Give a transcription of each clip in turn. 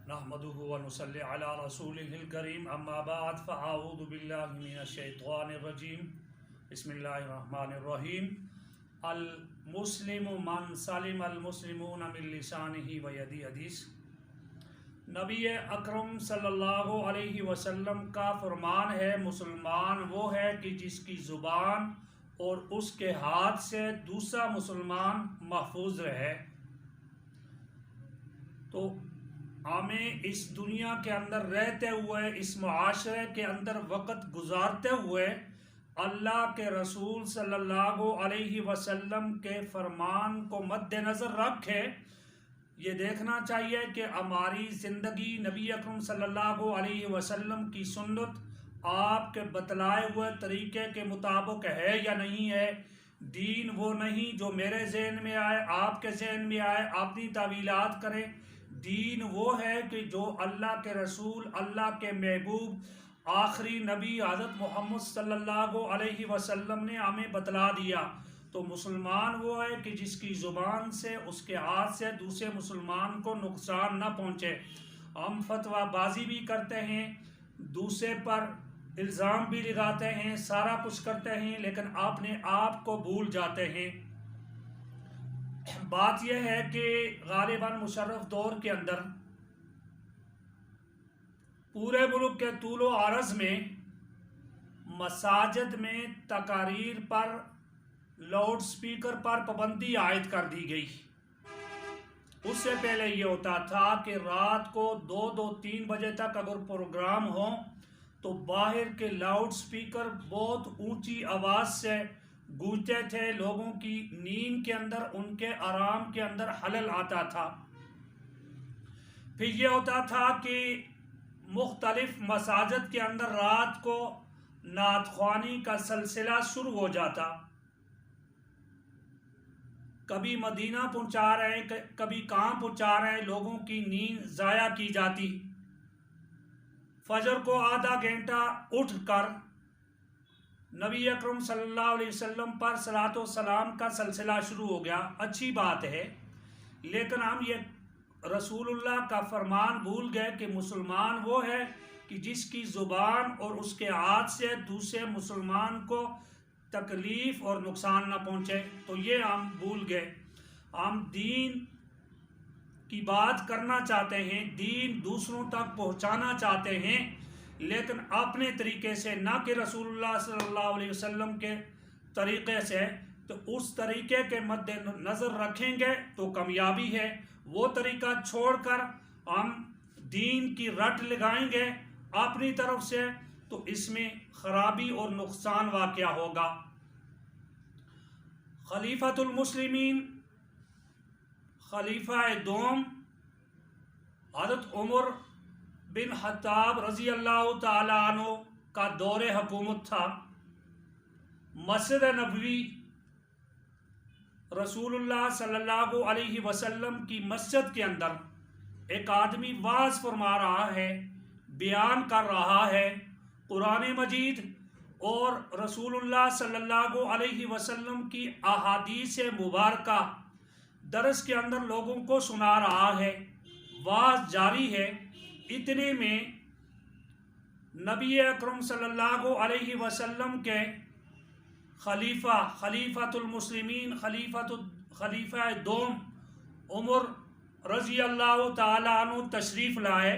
نحمده ونصلي على رسوله الكريم اما بعد فاعوذ بالله من الشيطان الرجيم بسم الله الرحمن الرحيم المسلم من سلم المسلمون من لسانه ويده حدیث نبی اکرم صلی اللہ علیہ وسلم کا فرمان ہے مسلمان وہ ہے کہ جس کی زبان اور اس کے ہاتھ سے دوسرا مسلمان محفوظ رہے۔ تو ہمیں اس دنیا کے اندر رہتے ہوئے، اس معاشرے کے اندر وقت گزارتے ہوئے اللہ کے رسول صلی اللہ علیہ وسلم کے فرمان کو مد نظر رکھے یہ دیکھنا چاہیے کہ ہماری زندگی نبی اکرم صلی اللہ علیہ وسلم کی سنت آپ کے بتلائے ہوئے طریقے کے مطابق ہے یا نہیں ہے۔ دین وہ نہیں جو میرے ذہن میں آئے، آپ کے ذہن میں آئے، اپنی تعویلات کریں۔ دین وہ ہے کہ جو اللہ کے رسول، اللہ کے محبوب آخری نبی حضرت محمد صلی اللہ علیہ وسلم نے ہمیں بتلا دیا۔ تو مسلمان وہ ہے کہ جس کی زبان سے، اس کے ہاتھ سے دوسرے مسلمان کو نقصان نہ پہنچے۔ ہم فتویٰ بازی بھی کرتے ہیں، دوسرے پر الزام بھی لگاتے ہیں، سارا کچھ کرتے ہیں، لیکن اپنے آپ کو بھول جاتے ہیں۔ بات یہ ہے کہ غالباً مشرف دور کے اندر پورے ملک کے طول و عرض میں مساجد میں تقاریر پر، لاؤڈ سپیکر پر پابندی عائد کر دی گئی۔ اس سے پہلے یہ ہوتا تھا کہ رات کو 2-3 بجے تک اگر پروگرام ہو تو باہر کے لاؤڈ سپیکر بہت اونچی آواز سے گونجتے تھے، لوگوں کی نیند کے اندر، ان کے آرام کے اندر خلل آتا تھا۔ پھر یہ ہوتا تھا کہ مختلف مساجد کے اندر رات کو نعت خوانی کا سلسلہ شروع ہو جاتا، کبھی مدینہ پہنچا رہے ہیں، کبھی کہاں پہنچا رہے ہیں، لوگوں کی نیند ضائع کی جاتی۔ فجر کو آدھا گھنٹہ اٹھ کر نبی اکرم صلی اللہ علیہ وسلم پر صلاۃ و سلام کا سلسلہ شروع ہو گیا۔ اچھی بات ہے، لیکن ہم یہ رسول اللہ کا فرمان بھول گئے کہ مسلمان وہ ہے کہ جس کی زبان اور اس کے ہاتھ سے دوسرے مسلمان کو تکلیف اور نقصان نہ پہنچے۔ تو یہ ہم بھول گئے۔ ہم دین کی بات کرنا چاہتے ہیں، دین دوسروں تک پہنچانا چاہتے ہیں، لیکن اپنے طریقے سے، نہ کہ رسول اللہ صلی اللہ علیہ وسلم کے طریقے سے۔ تو اس طریقے کے مد نظر رکھیں گے تو کامیابی ہے۔ وہ طریقہ چھوڑ کر ہم دین کی رٹ لگائیں گے اپنی طرف سے تو اس میں خرابی اور نقصان واقع ہوگا۔ خلیفۃ المسلمین، خلیفہ دوم حضرت عمر بن خطاب رضی اللہ تعالیٰ عنہ کا دور حکومت تھا۔ مسجد نبوی، رسول اللہ صلی اللہ علیہ وسلم کی مسجد کے اندر ایک آدمی وعظ فرما رہا ہے، بیان کر رہا ہے قرآن مجید اور رسول اللہ صلی اللہ علیہ وسلم کی احادیث مبارکہ درس کے اندر لوگوں کو سنا رہا ہے، وعظ جاری ہے۔ اتنے میں نبی اکرم صلی اللہ علیہ وسلم کے خلیفۃ المسلمین، خلیفہ دوم عمر رضی اللہ تعالیٰ عنہ تشریف لائے۔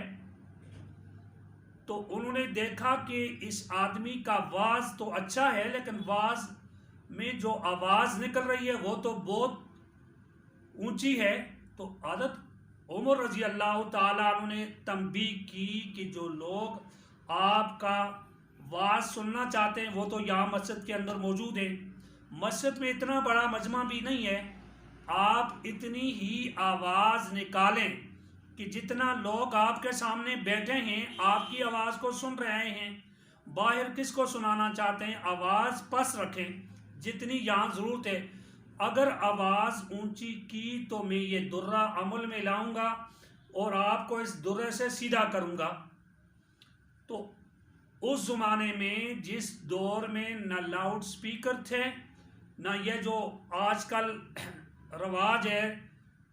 تو انہوں نے دیکھا کہ اس آدمی کا وعظ تو اچھا ہے، لیکن وعظ میں جو آواز نکل رہی ہے وہ تو بہت اونچی ہے۔ تو حضرت عمر رضی اللہ تعالیٰ عنہ نے تنبیہ کی کہ جو لوگ آپ کا وعظ سننا چاہتے ہیں وہ تو یہاں مسجد کے اندر موجود ہیں، مسجد میں اتنا بڑا مجمع بھی نہیں ہے، آپ اتنی ہی آواز نکالیں کہ جتنا لوگ آپ کے سامنے بیٹھے ہیں آپ کی آواز کو سن رہے ہیں۔ باہر کس کو سنانا چاہتے ہیں، آواز پس رکھیں جتنی یہاں ضرورت ہے۔ اگر آواز اونچی کی تو میں یہ درہ عمل میں لاؤں گا اور آپ کو اس درے سے سیدھا کروں گا۔ تو اس زمانے میں، جس دور میں نہ لاؤڈ سپیکر تھے، نہ یہ جو آج کل رواج ہے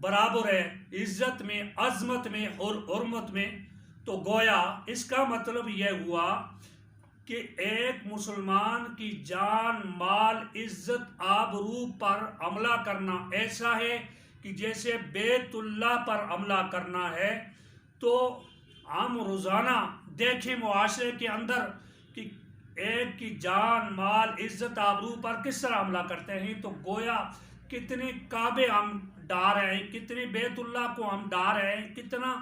برابر ہے عزت میں، عظمت میں اور حرمت میں. تو گویا اس کا مطلب یہ ہوا کہ ایک مسلمان کی جان، مال، عزت، آبرو پر حملہ کرنا ایسا ہے کہ جیسے بیت اللہ پر حملہ کرنا ہے. تو ہم روزانہ دیکھیں معاشرے کے اندر کہ ایک کی جان، مال، عزت، آبرو پر کس طرح حملہ کرتے ہیں. تو گویا کتنے کعبے ہم ڈھا رہے ہیں، کتنے بیت اللہ کو ہم ڈھا رہے ہیں، کتنا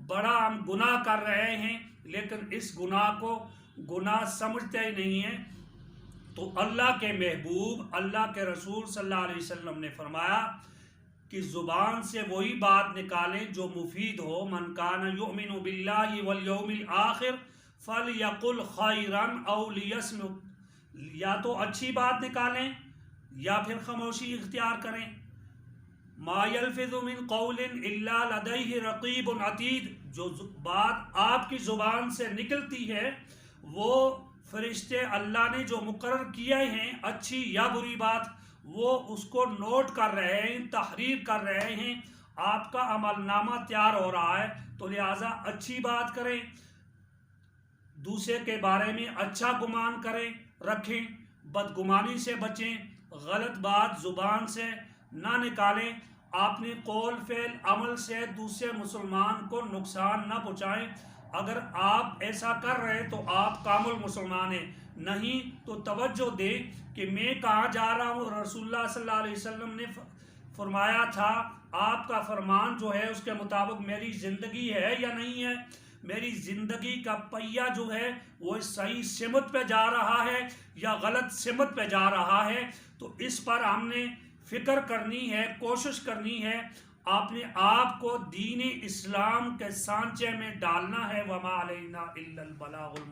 بڑا ہم گناہ کر رہے ہیں، لیکن اس گناہ کو گناہ سمجھتے ہی نہیں ہیں. تو اللہ کے محبوب، اللہ کے رسول صلی اللہ علیہ وسلم نے فرمایا کہ زبان سے وہی بات نکالیں جو مفید ہو. من کان یؤمن باللہ والیوم الآخر فلیقل خیرا او لیصمت. یا تو اچھی بات نکالیں یا پھر خاموشی اختیار کریں. ما یلفظ من قول الا لدیہ رقیب عتید. جو بات آپ کی زبان سے نکلتی ہے وہ فرشتے اللہ نے جو مقرر کیے ہیں، اچھی یا بری بات، وہ اس کو نوٹ کر رہے ہیں، تحریر کر رہے ہیں. آپ کا عمل نامہ تیار ہو رہا ہے. تو لہٰذا اچھی بات کریں، دوسرے کے بارے میں اچھا گمان کریں، رکھیں، بدگمانی سے بچیں، غلط بات زبان سے نہ نکالیں. اپنے قول، فعل، عمل سے دوسرے مسلمان کو نقصان نہ پہنچائیں. اگر آپ ایسا کر رہے تو آپ کامل مسلمان ہیں. نہیں تو توجہ دیں کہ میں کہاں جا رہا ہوں. رسول اللہ صلی اللہ علیہ وسلم نے فرمایا تھا، آپ کا فرمان جو ہے اس کے مطابق میری زندگی ہے یا نہیں ہے. میری زندگی کا پہیہ جو ہے وہ صحیح سمت پہ جا رہا ہے یا غلط سمت پہ جا رہا ہے. تو اس پر ہم نے فکر کرنی ہے، کوشش کرنی ہے. اپنے آپ کو دین اسلام کے سانچے میں ڈالنا ہے. وما علینا الا البلاغ المبین.